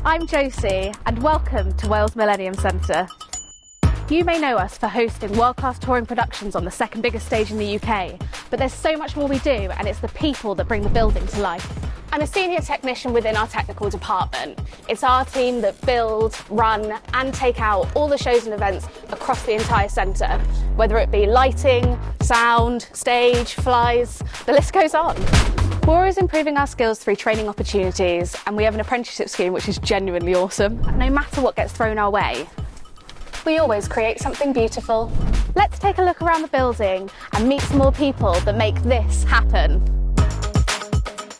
I'm Josie, and welcome to Wales Millennium Centre. You may know us for hosting world-class touring productions on the second biggest stage in the UK, but there's so much more we do, and it's the people that bring the building to life. I'm a senior technician within our technical department. It's our team that build, run and take out all the shows and events across the entire centre, whether it be lighting, sound, stage, flies, the list goes on. We're always improving our skills through training opportunities, and we have an apprenticeship scheme which is genuinely awesome. No matter what gets thrown our way, we always create something beautiful. Let's take a look around the building and meet some more people that make this happen.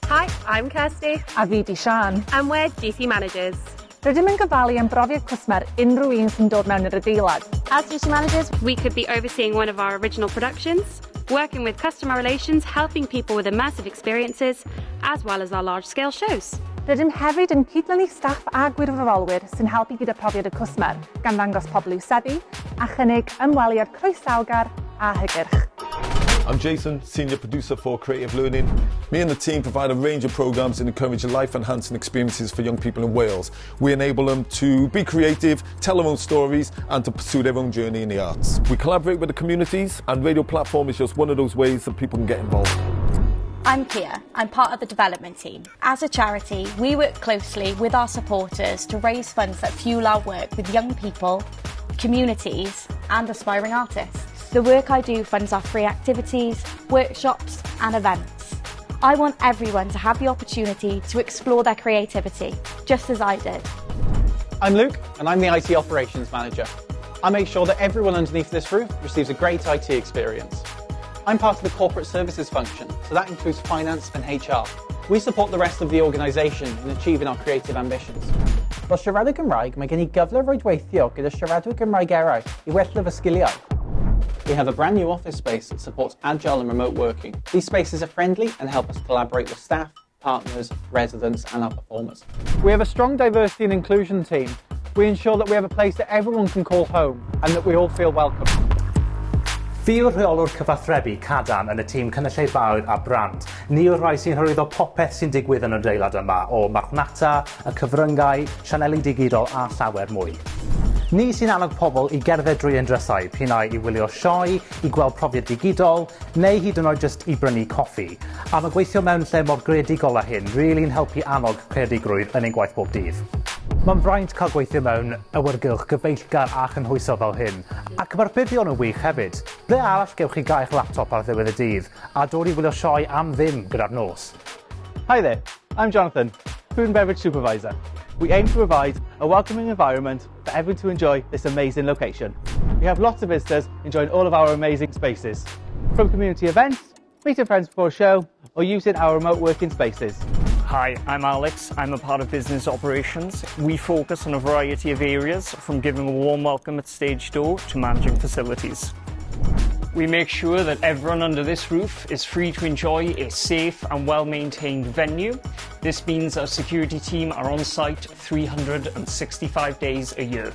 Hi, I'm Kirsty. A fi di Sian. And we're duty managers. Rydym yn gyfalu am brofiad cwsmer unrhyw un sy'n dod mewn i'r adeilad. As duty managers, we could be overseeing one of our original productions, working with customer relations, helping people with immersive experiences, as well as our large-scale shows. Rydym hefyd yn cydlynu staff a gwirfoddolwyr sy'n helpu gyda profiad y cwsmer, gan ddangos pobl i'w seddi, a chynnig ymweliad croesawgar a hygyrch. I'm Jason, Senior Producer for Creative Learning. Me and the team provide a range of programmes that encourage life-enhancing experiences for young people in Wales. We enable them to be creative, tell their own stories and to pursue their own journey in the arts. We collaborate with the communities, and Radio Platform is just one of those ways that people can get involved. I'm Kia. I'm part of the development team. As a charity, we work closely with our supporters to raise funds that fuel our work with young people, communities and aspiring artists. The work I do funds our free activities, workshops and events. I want everyone to have the opportunity to explore their creativity, just as I did. I'm Luke and I'm the IT Operations Manager. I make sure that everyone underneath this roof receives a great IT experience. I'm part of the corporate services function, so that includes finance and HR. We support the rest of the organisation in achieving our creative ambitions. Fel siaradwr Gymraeg, mae gen I gyfle roed weithio gyda siaradwyr Gymraeg eraill I wella fy sgiliau. We have a brand new office space that supports agile and remote working. These spaces are friendly and help us collaborate with staff, partners, residents and our performers. We have a strong diversity and inclusion team. We ensure that we have a place that everyone can call home and that we all feel welcome. Fi yw'r rheolwr cyfathrebu cadarn yn y tîm cynulleidfaoedd a brand. Ni yw'r rhai sy'n hyrwyddo popeth sy'n digwydd yn y adeilad yma, o marchnata, y cyfryngau, sianeli digidol a llawer mwy. Ni sy'n annog pobl I gerdded drwy ein drysau, p'unai I wylio sioe, I gweld profiad digidol, neu hyd yn oed just I brynu coffi. A mae gweithio mewn lle mor greadigol â hyn, rili'n helpu annog creadigrwydd yn ein gwaith bob dydd. Mae'n fraint cael gweithio mewn awyrgylch gyfeillgar a chynhwyso fel hyn, ac mae'r buddion yn wych hefyd. Ble arall gewch chi gael eich laptop ar ddiwedd y dydd, a dod I wylio sioe am ddim gyda'r nos. Hi there, I'm Jonathan, Food and Beverage Supervisor. We aim to provide a welcoming environment for everyone to enjoy this amazing location. We have lots of visitors enjoying all of our amazing spaces, from community events, meeting friends before a show, or using our remote working spaces. Hi, I'm Alex. I'm a part of business operations. We focus on a variety of areas, from giving a warm welcome at stage door to managing facilities. We make sure that everyone under this roof is free to enjoy a safe and well-maintained venue. This means our security team are on site 365 days a year.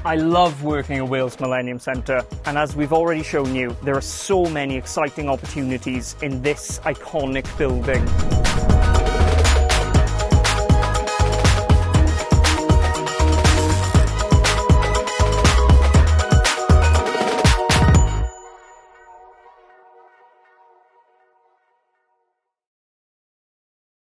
I love working at Wales Millennium Centre, and as we've already shown you, there are so many exciting opportunities in this iconic building.